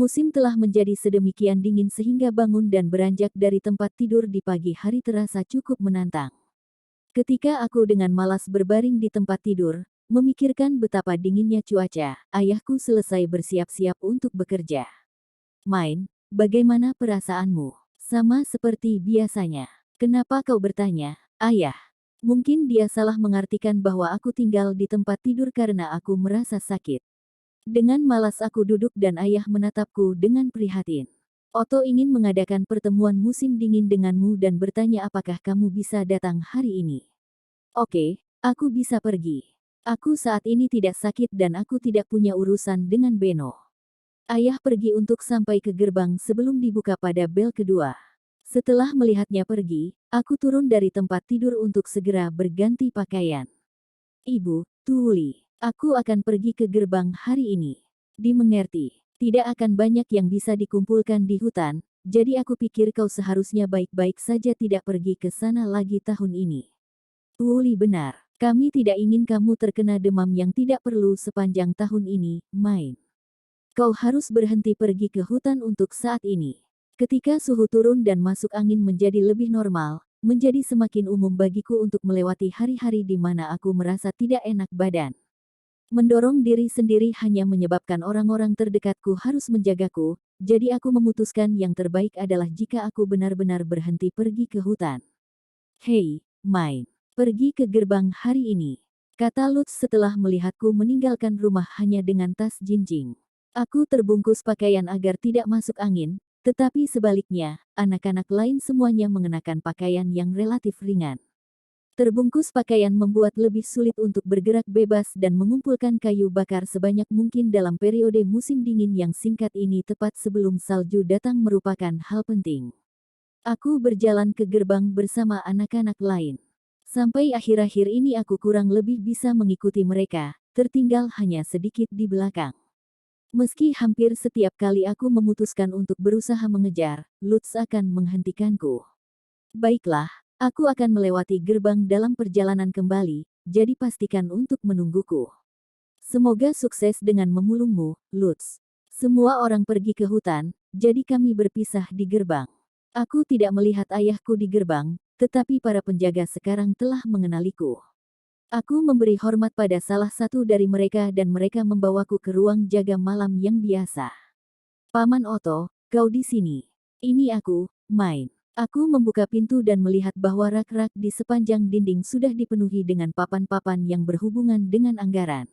Musim telah menjadi sedemikian dingin sehingga bangun dan beranjak dari tempat tidur di pagi hari terasa cukup menantang. Ketika aku dengan malas berbaring di tempat tidur, memikirkan betapa dinginnya cuaca, ayahku selesai bersiap-siap untuk bekerja. Main, bagaimana perasaanmu? Sama seperti biasanya. Kenapa kau bertanya, ayah? Mungkin dia salah mengartikan bahwa aku tinggal di tempat tidur karena aku merasa sakit. Dengan malas aku duduk dan ayah menatapku dengan prihatin. Otto ingin mengadakan pertemuan musim dingin denganmu dan bertanya apakah kamu bisa datang hari ini. Oke, aku bisa pergi. Aku saat ini tidak sakit dan aku tidak punya urusan dengan Beno. Ayah pergi untuk sampai ke gerbang sebelum dibuka pada bel kedua. Setelah melihatnya pergi, aku turun dari tempat tidur untuk segera berganti pakaian. Ibu, Tuli, aku akan pergi ke gerbang hari ini. Dimengerti, tidak akan banyak yang bisa dikumpulkan di hutan, jadi aku pikir kau seharusnya baik-baik saja tidak pergi ke sana lagi tahun ini. Tuli benar, kami tidak ingin kamu terkena demam yang tidak perlu sepanjang tahun ini, Main. Kau harus berhenti pergi ke hutan untuk saat ini. Ketika suhu turun dan masuk angin menjadi lebih normal, menjadi semakin umum bagiku untuk melewati hari-hari di mana aku merasa tidak enak badan. Mendorong diri sendiri hanya menyebabkan orang-orang terdekatku harus menjagaku, jadi aku memutuskan yang terbaik adalah jika aku benar-benar berhenti pergi ke hutan. Hei, Main. Pergi ke gerbang hari ini, kata Lutz setelah melihatku meninggalkan rumah hanya dengan tas jinjing. Aku terbungkus pakaian agar tidak masuk angin, tetapi sebaliknya, anak-anak lain semuanya mengenakan pakaian yang relatif ringan. Terbungkus pakaian membuat lebih sulit untuk bergerak bebas dan mengumpulkan kayu bakar sebanyak mungkin dalam periode musim dingin yang singkat ini tepat sebelum salju datang merupakan hal penting. Aku berjalan ke gerbang bersama anak-anak lain. Sampai akhir-akhir ini aku kurang lebih bisa mengikuti mereka, tertinggal hanya sedikit di belakang. Meski hampir setiap kali aku memutuskan untuk berusaha mengejar, Lutz akan menghentikanku. Baiklah, aku akan melewati gerbang dalam perjalanan kembali, jadi pastikan untuk menungguku. Semoga sukses dengan memulungmu, Lutz. Semua orang pergi ke hutan, jadi kami berpisah di gerbang. Aku tidak melihat ayahku di gerbang, tetapi para penjaga sekarang telah mengenaliku. Aku memberi hormat pada salah satu dari mereka dan mereka membawaku ke ruang jaga malam yang biasa. Paman Otto, kau di sini. Ini aku, Main. Aku membuka pintu dan melihat bahwa rak-rak di sepanjang dinding sudah dipenuhi dengan papan-papan yang berhubungan dengan anggaran.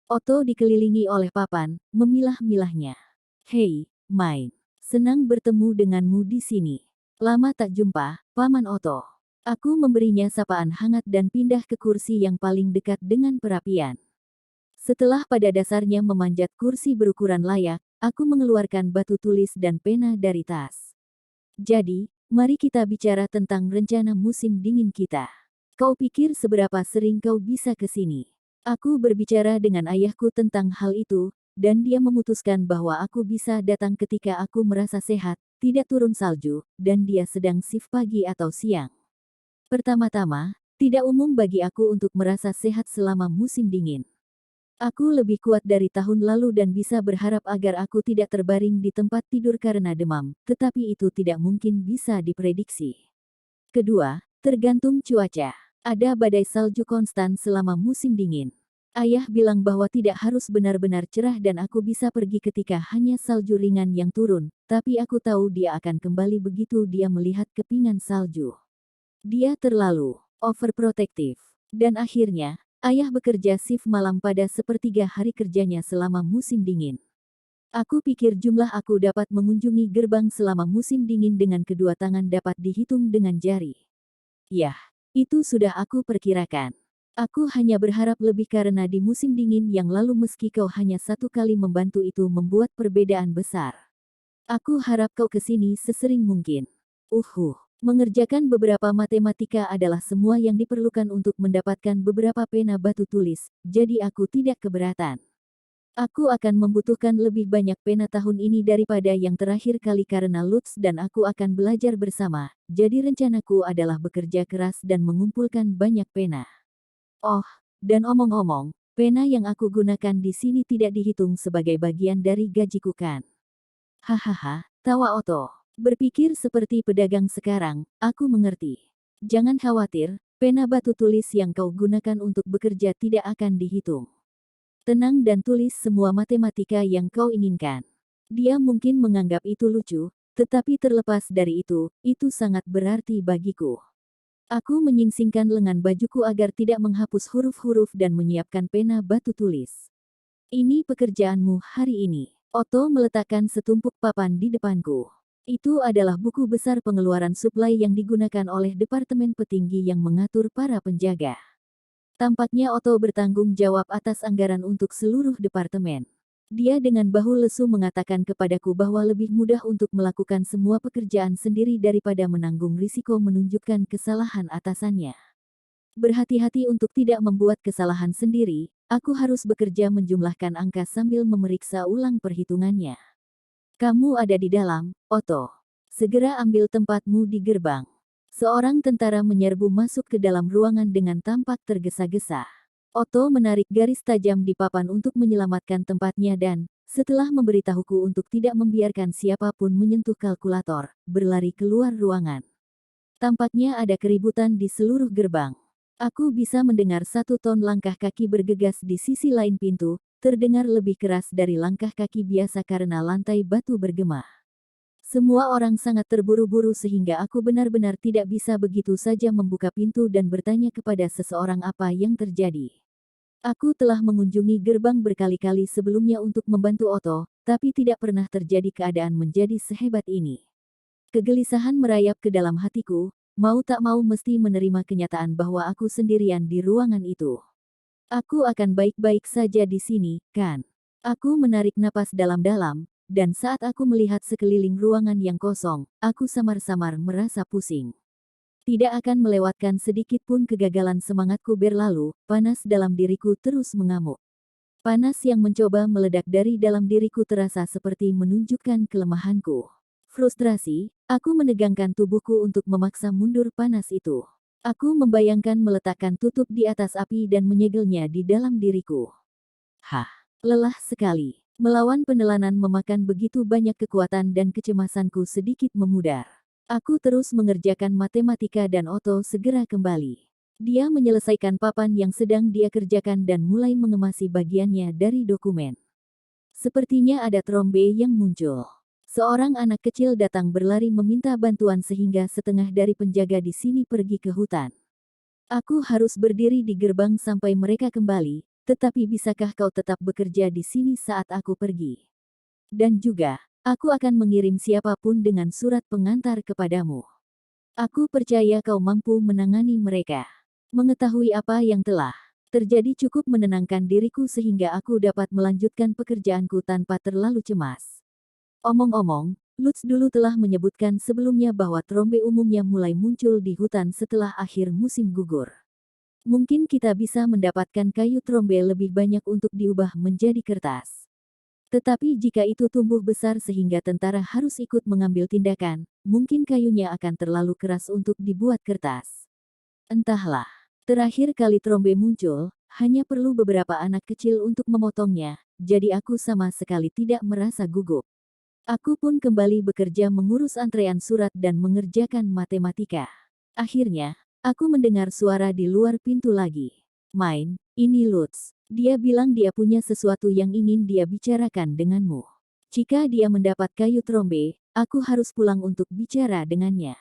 Otto dikelilingi oleh papan, memilah-milahnya. Hei, Main. Senang bertemu denganmu di sini. Lama tak jumpa, Paman Otto. Aku memberinya sapaan hangat dan pindah ke kursi yang paling dekat dengan perapian. Setelah pada dasarnya memanjat kursi berukuran layak, aku mengeluarkan batu tulis dan pena dari tas. Jadi, mari kita bicara tentang rencana musim dingin kita. Kau pikir seberapa sering kau bisa ke sini? Aku berbicara dengan ayahku tentang hal itu, dan dia memutuskan bahwa aku bisa datang ketika aku merasa sehat, tidak turun salju, dan dia sedang shift pagi atau siang. Pertama-tama, tidak umum bagi aku untuk merasa sehat selama musim dingin. Aku lebih kuat dari tahun lalu dan bisa berharap agar aku tidak terbaring di tempat tidur karena demam, tetapi itu tidak mungkin bisa diprediksi. Kedua, tergantung cuaca. Ada badai salju konstan selama musim dingin. Ayah bilang bahwa tidak harus benar-benar cerah dan aku bisa pergi ketika hanya salju ringan yang turun, tapi aku tahu dia akan kembali begitu dia melihat kepingan salju. Dia terlalu overprotective. Dan akhirnya, ayah bekerja shift malam pada sepertiga hari kerjanya selama musim dingin. Aku pikir jumlah aku dapat mengunjungi gerbang selama musim dingin dengan kedua tangan dapat dihitung dengan jari. Yah, itu sudah aku perkirakan. Aku hanya berharap lebih karena di musim dingin yang lalu meski kau hanya satu kali membantu itu membuat perbedaan besar. Aku harap kau kesini sesering mungkin. Mengerjakan beberapa matematika adalah semua yang diperlukan untuk mendapatkan beberapa pena batu tulis, jadi aku tidak keberatan. Aku akan membutuhkan lebih banyak pena tahun ini daripada yang terakhir kali karena Lutz dan aku akan belajar bersama, jadi rencanaku adalah bekerja keras dan mengumpulkan banyak pena. Oh, dan omong-omong, pena yang aku gunakan di sini tidak dihitung sebagai bagian dari gajiku kan. Hahaha, tawa Otto. Berpikir seperti pedagang sekarang, aku mengerti. Jangan khawatir, pena batu tulis yang kau gunakan untuk bekerja tidak akan dihitung. Tenang dan tulis semua matematika yang kau inginkan. Dia mungkin menganggap itu lucu, tetapi terlepas dari itu sangat berarti bagiku. Aku menyingsingkan lengan bajuku agar tidak menghapus huruf-huruf dan menyiapkan pena batu tulis. Ini pekerjaanmu hari ini. Otto meletakkan setumpuk papan di depanku. Itu adalah buku besar pengeluaran suplai yang digunakan oleh Departemen Petinggi yang mengatur para penjaga. Tampaknya Otto bertanggung jawab atas anggaran untuk seluruh departemen. Dia dengan bahu lesu mengatakan kepadaku bahwa lebih mudah untuk melakukan semua pekerjaan sendiri daripada menanggung risiko menunjukkan kesalahan atasannya. Berhati-hati untuk tidak membuat kesalahan sendiri, aku harus bekerja menjumlahkan angka sambil memeriksa ulang perhitungannya. Kamu ada di dalam, Otto. Segera ambil tempatmu di gerbang. Seorang tentara menyerbu masuk ke dalam ruangan dengan tampak tergesa-gesa. Otto menarik garis tajam di papan untuk menyelamatkan tempatnya dan, setelah memberitahuku untuk tidak membiarkan siapapun menyentuh kalkulator, berlari keluar ruangan. Tampaknya ada keributan di seluruh gerbang. Aku bisa mendengar 1 ton langkah kaki bergegas di sisi lain pintu, terdengar lebih keras dari langkah kaki biasa karena lantai batu bergema. Semua orang sangat terburu-buru sehingga aku benar-benar tidak bisa begitu saja membuka pintu dan bertanya kepada seseorang apa yang terjadi. Aku telah mengunjungi gerbang berkali-kali sebelumnya untuk membantu Otto, tapi tidak pernah terjadi keadaan menjadi sehebat ini. Kegelisahan merayap ke dalam hatiku, mau tak mau mesti menerima kenyataan bahwa aku sendirian di ruangan itu. Aku akan baik-baik saja di sini, kan? Aku menarik napas dalam-dalam, dan saat aku melihat sekeliling ruangan yang kosong, aku samar-samar merasa pusing. Tidak akan melewatkan sedikit pun kegagalan semangatku berlalu, panas dalam diriku terus mengamuk. Panas yang mencoba meledak dari dalam diriku terasa seperti menunjukkan kelemahanku. Frustrasi, aku menegangkan tubuhku untuk memaksa mundur panas itu. Aku membayangkan meletakkan tutup di atas api dan menyegelnya di dalam diriku. Hah, lelah sekali. Melawan penelanan memakan begitu banyak kekuatan dan kecemasanku sedikit memudar. Aku terus mengerjakan matematika dan Otto segera kembali. Dia menyelesaikan papan yang sedang dia kerjakan dan mulai mengemasi bagiannya dari dokumen. Sepertinya ada trombe yang muncul. Seorang anak kecil datang berlari meminta bantuan sehingga setengah dari penjaga di sini pergi ke hutan. Aku harus berdiri di gerbang sampai mereka kembali, tetapi bisakah kau tetap bekerja di sini saat aku pergi? Dan juga, aku akan mengirim siapapun dengan surat pengantar kepadamu. Aku percaya kau mampu menangani mereka. Mengetahui apa yang telah terjadi cukup menenangkan diriku sehingga aku dapat melanjutkan pekerjaanku tanpa terlalu cemas. Omong-omong, Lutz dulu telah menyebutkan sebelumnya bahwa trombe umumnya mulai muncul di hutan setelah akhir musim gugur. Mungkin kita bisa mendapatkan kayu trombe lebih banyak untuk diubah menjadi kertas. Tetapi jika itu tumbuh besar sehingga tentara harus ikut mengambil tindakan, mungkin kayunya akan terlalu keras untuk dibuat kertas. Entahlah. Terakhir kali trombe muncul, hanya perlu beberapa anak kecil untuk memotongnya, jadi aku sama sekali tidak merasa gugup. Aku pun kembali bekerja mengurus antrean surat dan mengerjakan matematika. Akhirnya, aku mendengar suara di luar pintu lagi. Main, ini Lutz. Dia bilang dia punya sesuatu yang ingin dia bicarakan denganmu. Jika dia mendapat kayu trombe, aku harus pulang untuk bicara dengannya.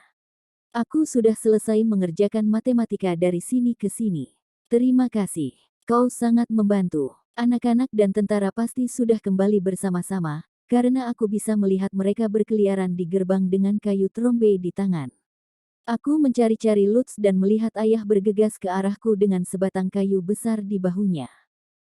Aku sudah selesai mengerjakan matematika dari sini ke sini. Terima kasih. Kau sangat membantu. Anak-anak dan tentara pasti sudah kembali bersama-sama, karena aku bisa melihat mereka berkeliaran di gerbang dengan kayu trombe di tangan. Aku mencari-cari Lutz dan melihat ayah bergegas ke arahku dengan sebatang kayu besar di bahunya.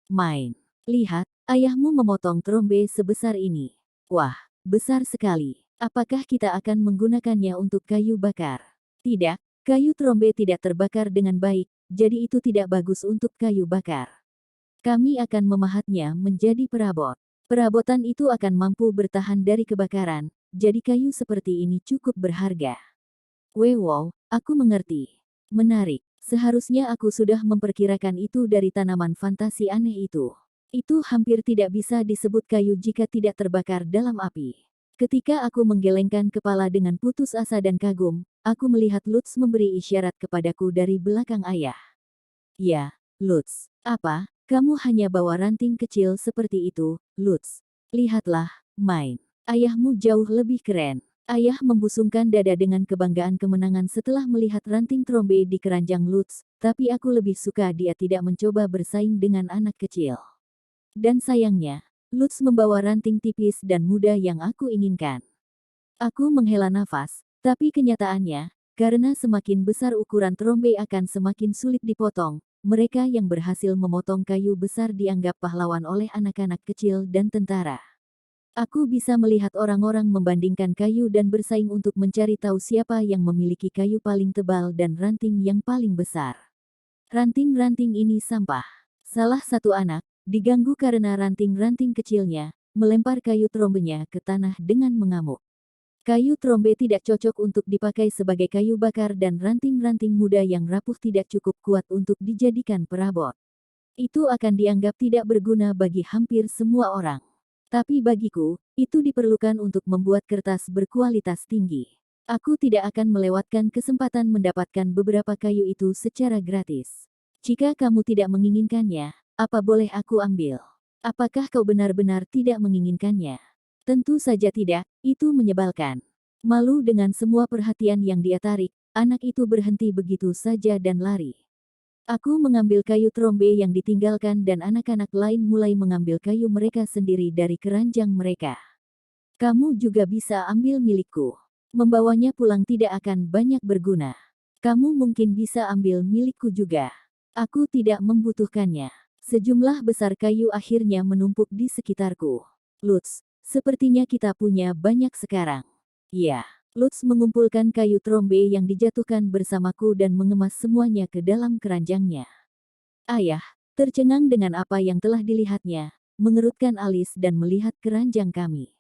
Main. Lihat, ayahmu memotong trombe sebesar ini. Wah, besar sekali. Apakah kita akan menggunakannya untuk kayu bakar? Tidak, kayu trombe tidak terbakar dengan baik, jadi itu tidak bagus untuk kayu bakar. Kami akan memahatnya menjadi perabot. Perabotan itu akan mampu bertahan dari kebakaran, jadi kayu seperti ini cukup berharga. Wow, aku mengerti. Menarik. Seharusnya aku sudah memperkirakan itu dari tanaman fantasi aneh itu. Itu hampir tidak bisa disebut kayu jika tidak terbakar dalam api. Ketika aku menggelengkan kepala dengan putus asa dan kagum, aku melihat Lutz memberi isyarat kepadaku dari belakang ayah. Ya, Lutz. Apa? Kamu hanya bawa ranting kecil seperti itu, Lutz. Lihatlah, main. Ayahmu jauh lebih keren. Ayah membusungkan dada dengan kebanggaan kemenangan setelah melihat ranting trombe di keranjang Lutz, tapi aku lebih suka dia tidak mencoba bersaing dengan anak kecil. Dan sayangnya, Lutz membawa ranting tipis dan muda yang aku inginkan. Aku menghela nafas, tapi kenyataannya, karena semakin besar ukuran trombe akan semakin sulit dipotong, mereka yang berhasil memotong kayu besar dianggap pahlawan oleh anak-anak kecil dan tentara. Aku bisa melihat orang-orang membandingkan kayu dan bersaing untuk mencari tahu siapa yang memiliki kayu paling tebal dan ranting yang paling besar. Ranting-ranting ini sampah. Salah satu anak, diganggu karena ranting-ranting kecilnya, melempar kayu trombenya ke tanah dengan mengamuk. Kayu trombe tidak cocok untuk dipakai sebagai kayu bakar dan ranting-ranting muda yang rapuh tidak cukup kuat untuk dijadikan perabot. Itu akan dianggap tidak berguna bagi hampir semua orang. Tapi bagiku, itu diperlukan untuk membuat kertas berkualitas tinggi. Aku tidak akan melewatkan kesempatan mendapatkan beberapa kayu itu secara gratis. Jika kamu tidak menginginkannya, apa boleh aku ambil? Apakah kau benar-benar tidak menginginkannya? Tentu saja tidak, itu menyebalkan. Malu dengan semua perhatian yang dia tarik, anak itu berhenti begitu saja dan lari. Aku mengambil kayu trombe yang ditinggalkan dan anak-anak lain mulai mengambil kayu mereka sendiri dari keranjang mereka. Kamu juga bisa ambil milikku. Membawanya pulang tidak akan banyak berguna. Kamu mungkin bisa ambil milikku juga. Aku tidak membutuhkannya. Sejumlah besar kayu akhirnya menumpuk di sekitarku. Lutz, sepertinya kita punya banyak sekarang. Ya. Lutz mengumpulkan kayu trombe yang dijatuhkan bersamaku dan mengemas semuanya ke dalam keranjangnya. Ayah, tercengang dengan apa yang telah dilihatnya, mengerutkan alis dan melihat keranjang kami.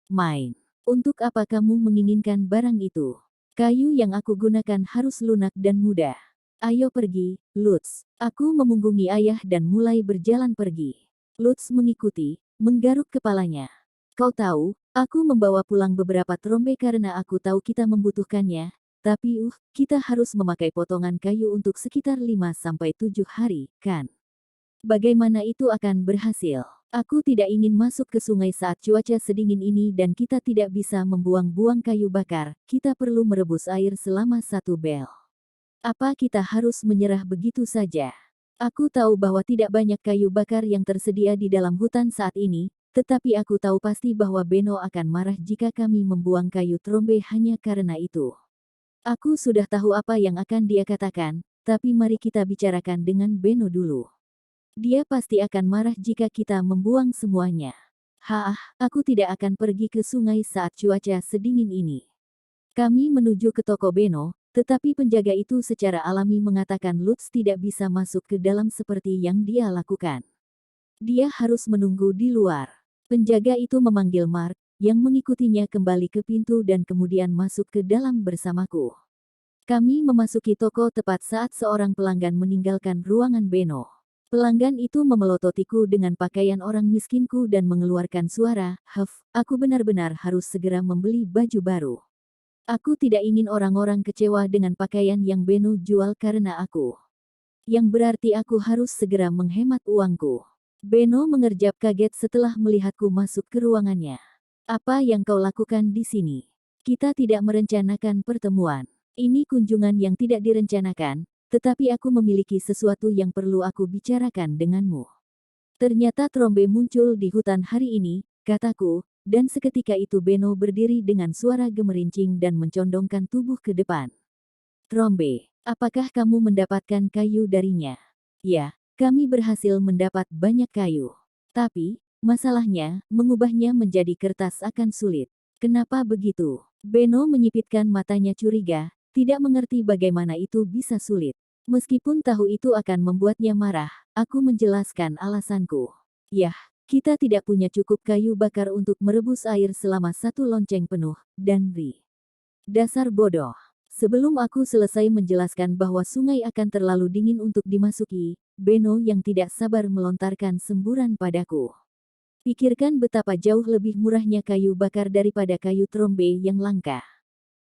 Main. Untuk apa kamu menginginkan barang itu? Kayu yang aku gunakan harus lunak dan mudah. Ayo pergi, Lutz. Aku memunggungi ayah dan mulai berjalan pergi. Lutz mengikuti, menggaruk kepalanya. Kau tahu, aku membawa pulang beberapa trombe karena aku tahu kita membutuhkannya, tapi kita harus memakai potongan kayu untuk sekitar 5-7 hari, kan? Bagaimana itu akan berhasil? Aku tidak ingin masuk ke sungai saat cuaca sedingin ini dan kita tidak bisa membuang-buang kayu bakar, kita perlu merebus air selama 1 bel. Apa kita harus menyerah begitu saja? Aku tahu bahwa tidak banyak kayu bakar yang tersedia di dalam hutan saat ini, tetapi aku tahu pasti bahwa Beno akan marah jika kami membuang kayu trombe hanya karena itu. Aku sudah tahu apa yang akan dia katakan, tapi mari kita bicarakan dengan Beno dulu. Dia pasti akan marah jika kita membuang semuanya. Aku tidak akan pergi ke sungai saat cuaca sedingin ini. Kami menuju ke toko Beno, tetapi penjaga itu secara alami mengatakan Lutz tidak bisa masuk ke dalam seperti yang dia lakukan. Dia harus menunggu di luar. Penjaga itu memanggil Mark, yang mengikutinya kembali ke pintu dan kemudian masuk ke dalam bersamaku. Kami memasuki toko tepat saat seorang pelanggan meninggalkan ruangan Beno. Pelanggan itu memelototiku dengan pakaian orang miskinku dan mengeluarkan suara, aku benar-benar harus segera membeli baju baru. Aku tidak ingin orang-orang kecewa dengan pakaian yang Beno jual karena aku. Yang berarti aku harus segera menghemat uangku. Beno mengerjap kaget setelah melihatku masuk ke ruangannya. Apa yang kau lakukan di sini? Kita tidak merencanakan pertemuan. Ini kunjungan yang tidak direncanakan, tetapi aku memiliki sesuatu yang perlu aku bicarakan denganmu. Ternyata trombe muncul di hutan hari ini, kataku, dan seketika itu Beno berdiri dengan suara gemerincing dan mencondongkan tubuh ke depan. Trombe, apakah kamu mendapatkan kayu darinya? Ya. Kami berhasil mendapat banyak kayu. Tapi, masalahnya, mengubahnya menjadi kertas akan sulit. Kenapa begitu? Beno menyipitkan matanya curiga, tidak mengerti bagaimana itu bisa sulit. Meskipun tahu itu akan membuatnya marah, aku menjelaskan alasanku. Yah, kita tidak punya cukup kayu bakar untuk merebus air selama 1 lonceng penuh, dan dasar bodoh. Sebelum aku selesai menjelaskan bahwa sungai akan terlalu dingin untuk dimasuki, Beno yang tidak sabar melontarkan semburan padaku. Pikirkan betapa jauh lebih murahnya kayu bakar daripada kayu trombe yang langka.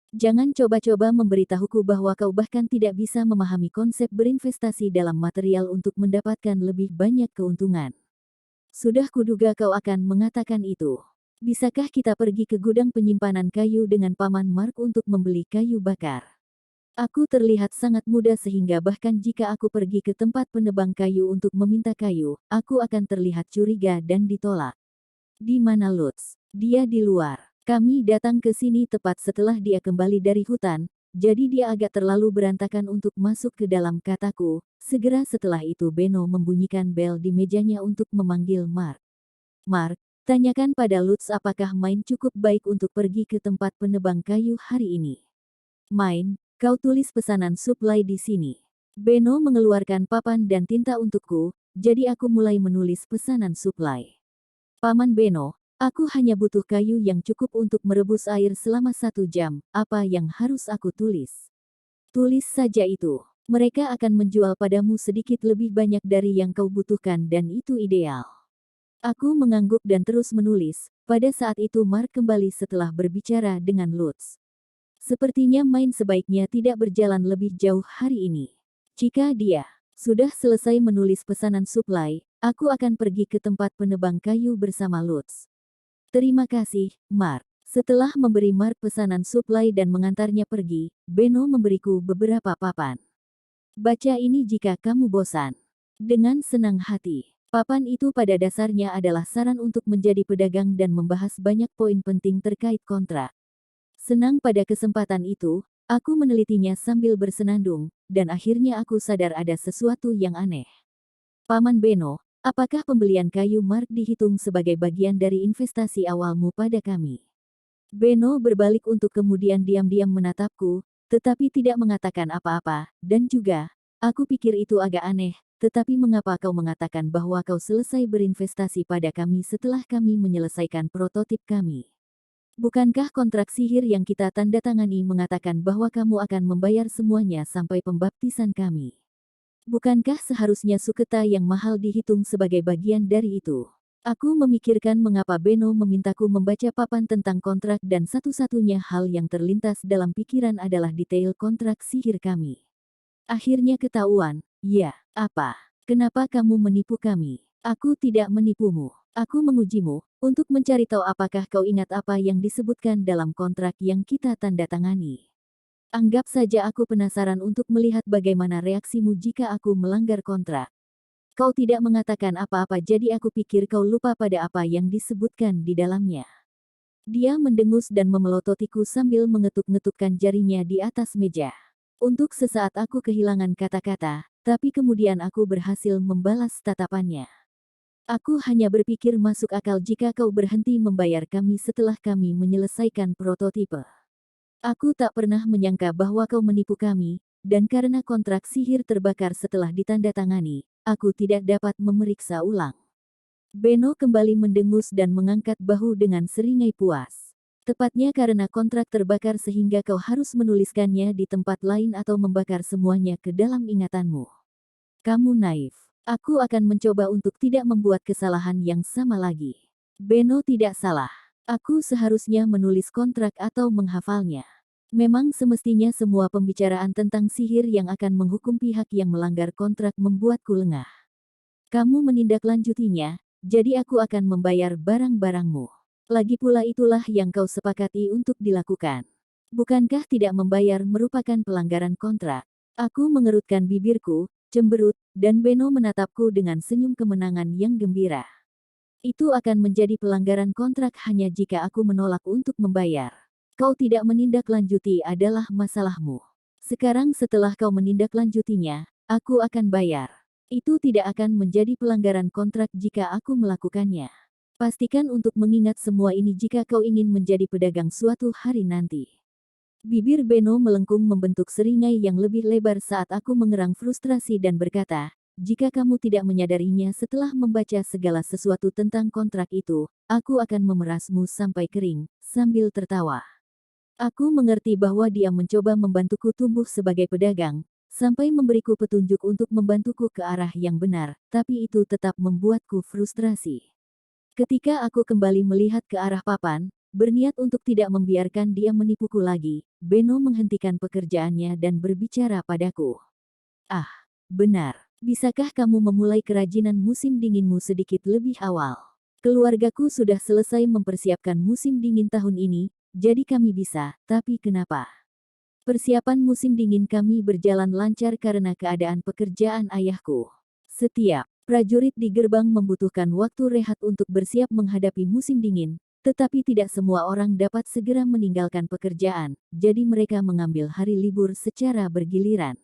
Jangan coba-coba memberitahuku bahwa kau bahkan tidak bisa memahami konsep berinvestasi dalam material untuk mendapatkan lebih banyak keuntungan. Sudah kuduga kau akan mengatakan itu. Bisakah kita pergi ke gudang penyimpanan kayu dengan Paman Mark untuk membeli kayu bakar? Aku terlihat sangat muda sehingga bahkan jika aku pergi ke tempat penebang kayu untuk meminta kayu, aku akan terlihat curiga dan ditolak. Di mana Lutz? Dia di luar. Kami datang ke sini tepat setelah dia kembali dari hutan, jadi dia agak terlalu berantakan untuk masuk ke dalam, kataku. Segera setelah itu Beno membunyikan bel di mejanya untuk memanggil Mark. Mark, tanyakan pada Lutz apakah Main cukup baik untuk pergi ke tempat penebang kayu hari ini. Main, kau tulis pesanan suplai di sini. Beno mengeluarkan papan dan tinta untukku, jadi aku mulai menulis pesanan suplai. Paman Beno, aku hanya butuh kayu yang cukup untuk merebus air selama 1 jam, apa yang harus aku tulis? Tulis saja itu. Mereka akan menjual padamu sedikit lebih banyak dari yang kau butuhkan dan itu ideal. Aku mengangguk dan terus menulis. Pada saat itu Mark kembali setelah berbicara dengan Lutz. Sepertinya Main sebaiknya tidak berjalan lebih jauh hari ini. Jika dia sudah selesai menulis pesanan suplai, aku akan pergi ke tempat penebang kayu bersama Lutz. Terima kasih, Mark. Setelah memberi Mark pesanan suplai dan mengantarnya pergi, Beno memberiku beberapa papan. Baca ini jika kamu bosan. Dengan senang hati. Papan itu pada dasarnya adalah saran untuk menjadi pedagang dan membahas banyak poin penting terkait kontrak. Senang pada kesempatan itu, aku menelitinya sambil bersenandung, dan akhirnya aku sadar ada sesuatu yang aneh. Paman Beno, apakah pembelian kayu Mark dihitung sebagai bagian dari investasi awalmu pada kami? Beno berbalik untuk kemudian diam-diam menatapku, tetapi tidak mengatakan apa-apa, dan juga, aku pikir itu agak aneh, tetapi mengapa kau mengatakan bahwa kau selesai berinvestasi pada kami setelah kami menyelesaikan prototip kami? Bukankah kontrak sihir yang kita tanda tangani mengatakan bahwa kamu akan membayar semuanya sampai pembaptisan kami? Bukankah seharusnya suketa yang mahal dihitung sebagai bagian dari itu? Aku memikirkan mengapa Beno memintaku membaca papan tentang kontrak dan satu-satunya hal yang terlintas dalam pikiran adalah detail kontrak sihir kami. Akhirnya ketahuan, ya, apa? Kenapa kamu menipu kami? Aku tidak menipumu. Aku mengujimu, untuk mencari tahu apakah kau ingat apa yang disebutkan dalam kontrak yang kita tanda tangani. Anggap saja aku penasaran untuk melihat bagaimana reaksimu jika aku melanggar kontrak. Kau tidak mengatakan apa-apa jadi aku pikir kau lupa pada apa yang disebutkan di dalamnya. Dia mendengus dan memelototiku sambil mengetuk-ngetukkan jarinya di atas meja. Untuk sesaat aku kehilangan kata-kata, tapi kemudian aku berhasil membalas tatapannya. Aku hanya berpikir masuk akal jika kau berhenti membayar kami setelah kami menyelesaikan prototipe. Aku tak pernah menyangka bahwa kau menipu kami, dan karena kontrak sihir terbakar setelah ditandatangani, aku tidak dapat memeriksa ulang. Beno kembali mendengus dan mengangkat bahu dengan seringai puas. Tepatnya karena kontrak terbakar sehingga kau harus menuliskannya di tempat lain atau membakar semuanya ke dalam ingatanmu. Kamu naif. Aku akan mencoba untuk tidak membuat kesalahan yang sama lagi. Beno tidak salah. Aku seharusnya menulis kontrak atau menghafalnya. Memang semestinya semua pembicaraan tentang sihir yang akan menghukum pihak yang melanggar kontrak membuatku lengah. Kamu menindaklanjutinya, jadi aku akan membayar barang-barangmu. Lagi pula itulah yang kau sepakati untuk dilakukan. Bukankah tidak membayar merupakan pelanggaran kontrak? Aku mengerutkan bibirku, cemberut, dan Beno menatapku dengan senyum kemenangan yang gembira. Itu akan menjadi pelanggaran kontrak hanya jika aku menolak untuk membayar. Kau tidak menindaklanjuti adalah masalahmu. Sekarang setelah kau menindaklanjutinya, aku akan bayar. Itu tidak akan menjadi pelanggaran kontrak jika aku melakukannya. Pastikan untuk mengingat semua ini jika kau ingin menjadi pedagang suatu hari nanti. Bibir Beno melengkung membentuk seringai yang lebih lebar saat aku mengerang frustrasi dan berkata, jika kamu tidak menyadarinya setelah membaca segala sesuatu tentang kontrak itu, aku akan memerasmu sampai kering, sambil tertawa. Aku mengerti bahwa dia mencoba membantuku tumbuh sebagai pedagang, sampai memberiku petunjuk untuk membantuku ke arah yang benar, tapi itu tetap membuatku frustrasi. Ketika aku kembali melihat ke arah papan, berniat untuk tidak membiarkan dia menipuku lagi, Beno menghentikan pekerjaannya dan berbicara padaku. Ah, benar. Bisakah kamu memulai kerajinan musim dinginmu sedikit lebih awal? Keluargaku sudah selesai mempersiapkan musim dingin tahun ini, jadi kami bisa, tapi kenapa? Persiapan musim dingin kami berjalan lancar karena keadaan pekerjaan ayahku. Setiap prajurit di gerbang membutuhkan waktu rehat untuk bersiap menghadapi musim dingin, tetapi tidak semua orang dapat segera meninggalkan pekerjaan, jadi mereka mengambil hari libur secara bergiliran.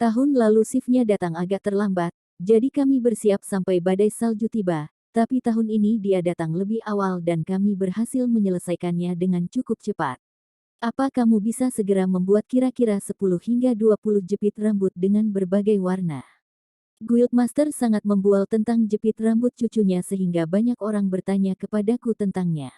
Tahun lalu shiftnya datang agak terlambat, jadi kami bersiap sampai badai salju tiba, tapi tahun ini dia datang lebih awal dan kami berhasil menyelesaikannya dengan cukup cepat. Apa kamu bisa segera membuat kira-kira 10 hingga 20 jepit rambut dengan berbagai warna? Guildmaster sangat membual tentang jepit rambut cucunya sehingga banyak orang bertanya kepadaku tentangnya.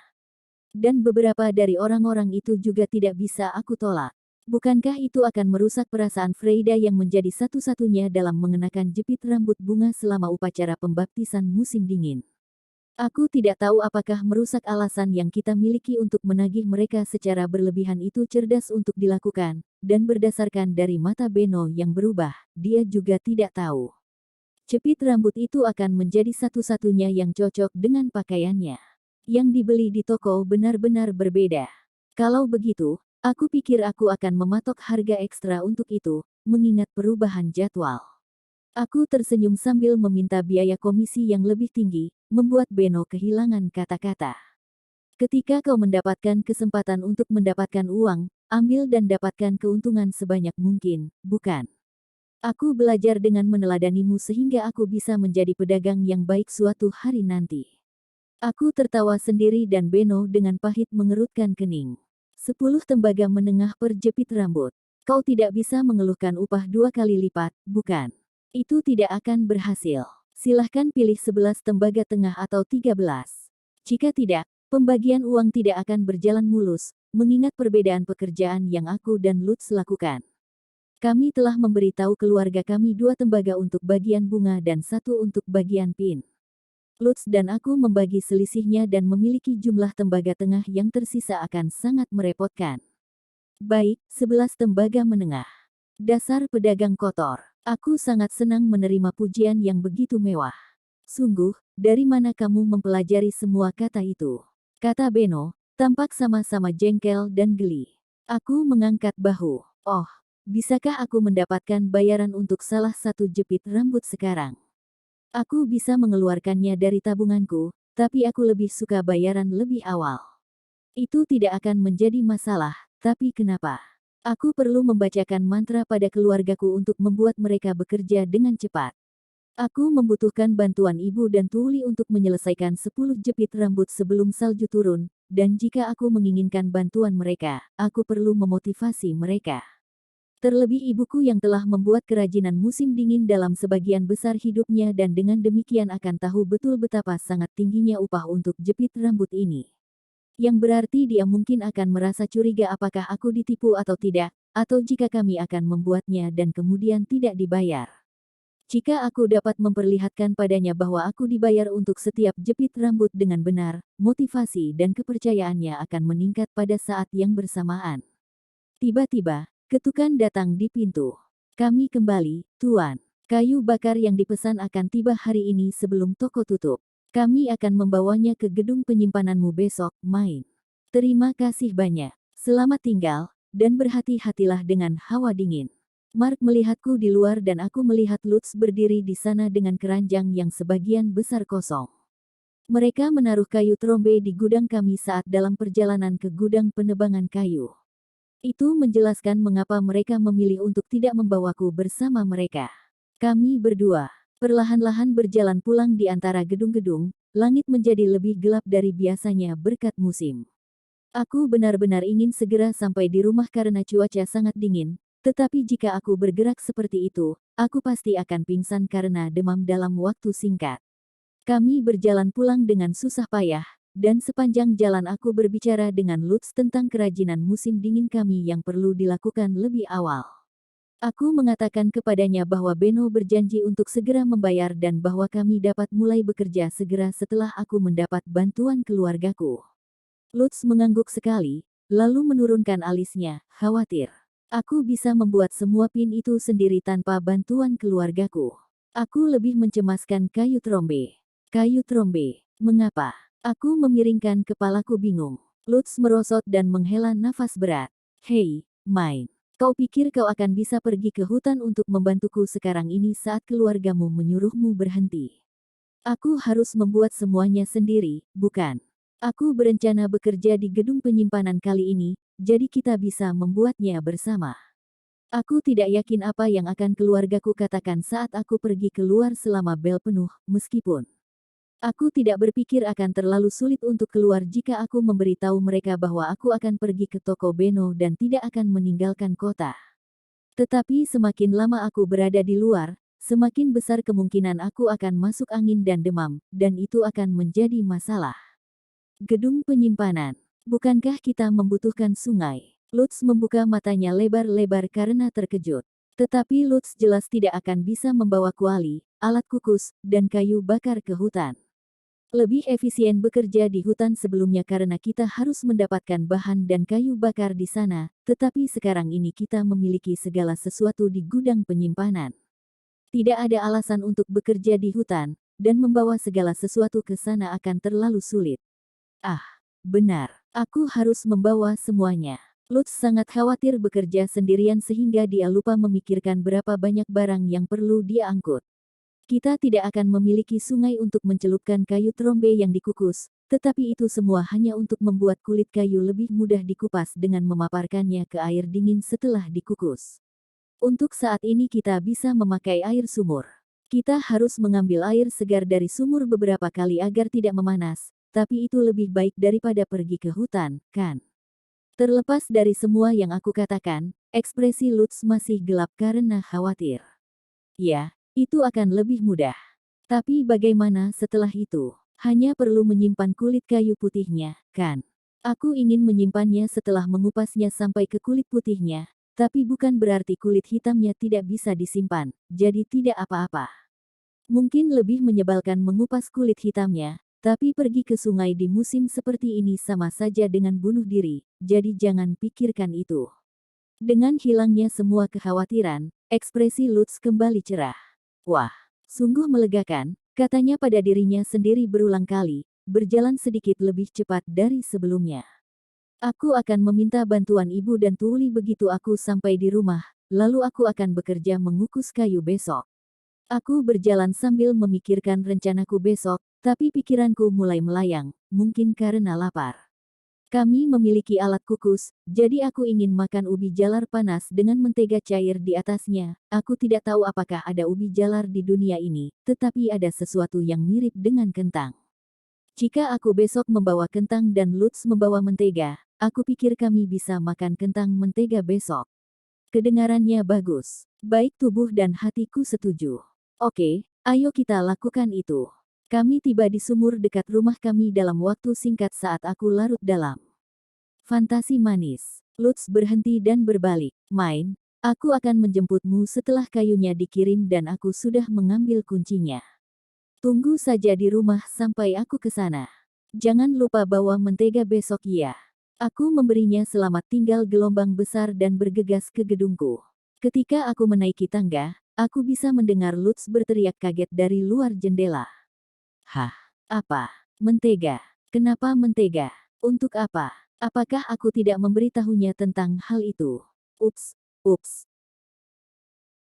Dan beberapa dari orang-orang itu juga tidak bisa aku tolak. Bukankah itu akan merusak perasaan Freida yang menjadi satu-satunya dalam mengenakan jepit rambut bunga selama upacara pembaptisan musim dingin? Aku tidak tahu apakah merusak alasan yang kita miliki untuk menagih mereka secara berlebihan itu cerdas untuk dilakukan, dan berdasarkan dari mata Beno yang berubah, dia juga tidak tahu. Jepit rambut itu akan menjadi satu-satunya yang cocok dengan pakaiannya. Yang dibeli di toko benar-benar berbeda. Kalau begitu, aku pikir aku akan mematok harga ekstra untuk itu, mengingat perubahan jadwal. Aku tersenyum sambil meminta biaya komisi yang lebih tinggi, membuat Beno kehilangan kata-kata. Ketika kau mendapatkan kesempatan untuk mendapatkan uang, ambil dan dapatkan keuntungan sebanyak mungkin, bukan? Aku belajar dengan meneladanimu sehingga aku bisa menjadi pedagang yang baik suatu hari nanti. Aku tertawa sendiri dan Beno dengan pahit mengerutkan kening. 10 tembaga menengah per jepit rambut. Kau tidak bisa mengeluhkan upah 2 kali lipat, bukan? Itu tidak akan berhasil. Silahkan pilih 11 tembaga tengah atau 13. Jika tidak, pembagian uang tidak akan berjalan mulus, mengingat perbedaan pekerjaan yang aku dan Lutz lakukan. Kami telah memberitahu keluarga kami 2 tembaga untuk bagian bunga dan 1 untuk bagian pin. Lutz dan aku membagi selisihnya dan memiliki jumlah tembaga tengah yang tersisa akan sangat merepotkan. Baik, 11 tembaga menengah. Dasar pedagang kotor. Aku sangat senang menerima pujian yang begitu mewah. Sungguh, dari mana kamu mempelajari semua kata itu? Kata Beno, tampak sama-sama jengkel dan geli. Aku mengangkat bahu. Oh, bisakah aku mendapatkan bayaran untuk salah satu jepit rambut sekarang? Aku bisa mengeluarkannya dari tabunganku, tapi aku lebih suka bayaran lebih awal. Itu tidak akan menjadi masalah, tapi kenapa? Aku perlu membacakan mantra pada keluargaku untuk membuat mereka bekerja dengan cepat. Aku membutuhkan bantuan ibu dan Tuli untuk menyelesaikan 10 jepit rambut sebelum salju turun, dan jika aku menginginkan bantuan mereka, aku perlu memotivasi mereka. Terlebih ibuku yang telah membuat kerajinan musim dingin dalam sebagian besar hidupnya dan dengan demikian akan tahu betul betapa sangat tingginya upah untuk jepit rambut ini. Yang berarti dia mungkin akan merasa curiga apakah aku ditipu atau tidak, atau jika kami akan membuatnya dan kemudian tidak dibayar. Jika aku dapat memperlihatkan padanya bahwa aku dibayar untuk setiap jepit rambut dengan benar, motivasi dan kepercayaannya akan meningkat pada saat yang bersamaan. Tiba-tiba, ketukan datang di pintu. Kami kembali, Tuan. Kayu bakar yang dipesan akan tiba hari ini sebelum toko tutup. Kami akan membawanya ke gedung penyimpananmu besok, main. Terima kasih banyak. Selamat tinggal, dan berhati-hatilah dengan hawa dingin. Mark melihatku di luar dan aku melihat Lutz berdiri di sana dengan keranjang yang sebagian besar kosong. Mereka menaruh kayu trombe di gudang kami saat dalam perjalanan ke gudang penebangan kayu. Itu menjelaskan mengapa mereka memilih untuk tidak membawaku bersama mereka. Kami berdua perlahan-lahan berjalan pulang di antara gedung-gedung, langit menjadi lebih gelap dari biasanya berkat musim. Aku benar-benar ingin segera sampai di rumah karena cuaca sangat dingin, tetapi jika aku bergerak seperti itu, aku pasti akan pingsan karena demam dalam waktu singkat. Kami berjalan pulang dengan susah payah, dan sepanjang jalan aku berbicara dengan Lutz tentang kerajinan musim dingin kami yang perlu dilakukan lebih awal. Aku mengatakan kepadanya bahwa Beno berjanji untuk segera membayar dan bahwa kami dapat mulai bekerja segera setelah aku mendapat bantuan keluargaku. Lutz mengangguk sekali, lalu menurunkan alisnya, khawatir. Aku bisa membuat semua pin itu sendiri tanpa bantuan keluargaku. Aku lebih mencemaskan kayu trombe. Kayu trombe, mengapa? Aku memiringkan kepalaku bingung. Lutz merosot dan menghela nafas berat. Hei, Main. Kau pikir kau akan bisa pergi ke hutan untuk membantuku sekarang ini saat keluargamu menyuruhmu berhenti? Aku harus membuat semuanya sendiri, bukan? Aku berencana bekerja di gedung penyimpanan kali ini, jadi kita bisa membuatnya bersama. Aku tidak yakin apa yang akan keluargaku katakan saat aku pergi keluar selama bel penuh, meskipun aku tidak berpikir akan terlalu sulit untuk keluar jika aku memberitahu mereka bahwa aku akan pergi ke toko Beno dan tidak akan meninggalkan kota. Tetapi semakin lama aku berada di luar, semakin besar kemungkinan aku akan masuk angin dan demam, dan itu akan menjadi masalah. Gedung penyimpanan. Bukankah kita membutuhkan sungai? Lutz membuka matanya lebar-lebar karena terkejut. Tetapi Lutz jelas tidak akan bisa membawa kuali, alat kukus, dan kayu bakar ke hutan. Lebih efisien bekerja di hutan sebelumnya karena kita harus mendapatkan bahan dan kayu bakar di sana, tetapi sekarang ini kita memiliki segala sesuatu di gudang penyimpanan. Tidak ada alasan untuk bekerja di hutan, dan membawa segala sesuatu ke sana akan terlalu sulit. Ah, benar, aku harus membawa semuanya. Lutz sangat khawatir bekerja sendirian sehingga dia lupa memikirkan berapa banyak barang yang perlu dia angkut. Kita tidak akan memiliki sungai untuk mencelupkan kayu trombe yang dikukus, tetapi itu semua hanya untuk membuat kulit kayu lebih mudah dikupas dengan memaparkannya ke air dingin setelah dikukus. Untuk saat ini kita bisa memakai air sumur. Kita harus mengambil air segar dari sumur beberapa kali agar tidak memanas, tapi itu lebih baik daripada pergi ke hutan, kan? Terlepas dari semua yang aku katakan, ekspresi Lutz masih gelap karena khawatir. Ya, itu akan lebih mudah. Tapi bagaimana setelah itu? Hanya perlu menyimpan kulit kayu putihnya, kan? Aku ingin menyimpannya setelah mengupasnya sampai ke kulit putihnya, tapi bukan berarti kulit hitamnya tidak bisa disimpan, jadi tidak apa-apa. Mungkin lebih menyebalkan mengupas kulit hitamnya, tapi pergi ke sungai di musim seperti ini sama saja dengan bunuh diri, jadi jangan pikirkan itu. Dengan hilangnya semua kekhawatiran, ekspresi Lutz kembali cerah. Wah, sungguh melegakan, katanya pada dirinya sendiri berulang kali, berjalan sedikit lebih cepat dari sebelumnya. Aku akan meminta bantuan ibu dan Tuli begitu aku sampai di rumah, lalu aku akan bekerja mengukus kayu besok. Aku berjalan sambil memikirkan rencanaku besok, tapi pikiranku mulai melayang, mungkin karena lapar. Kami memiliki alat kukus, jadi aku ingin makan ubi jalar panas dengan mentega cair di atasnya. Aku tidak tahu apakah ada ubi jalar di dunia ini, tetapi ada sesuatu yang mirip dengan kentang. Jika aku besok membawa kentang dan Lutz membawa mentega, aku pikir kami bisa makan kentang mentega besok. Kedengarannya bagus. Baik, tubuh dan hatiku setuju. Oke, ayo kita lakukan itu. Kami tiba di sumur dekat rumah kami dalam waktu singkat saat aku larut dalam fantasi manis. Lutz berhenti dan berbalik. Main, aku akan menjemputmu setelah kayunya dikirim dan aku sudah mengambil kuncinya. Tunggu saja di rumah sampai aku ke sana. Jangan lupa bawa mentega besok ya. Aku memberinya selamat tinggal gelombang besar dan bergegas ke gedungku. Ketika aku menaiki tangga, aku bisa mendengar Lutz berteriak kaget dari luar jendela. Hah? Apa? Mentega? Kenapa mentega? Untuk apa? Apakah aku tidak memberitahunya tentang hal itu? Ups, ups.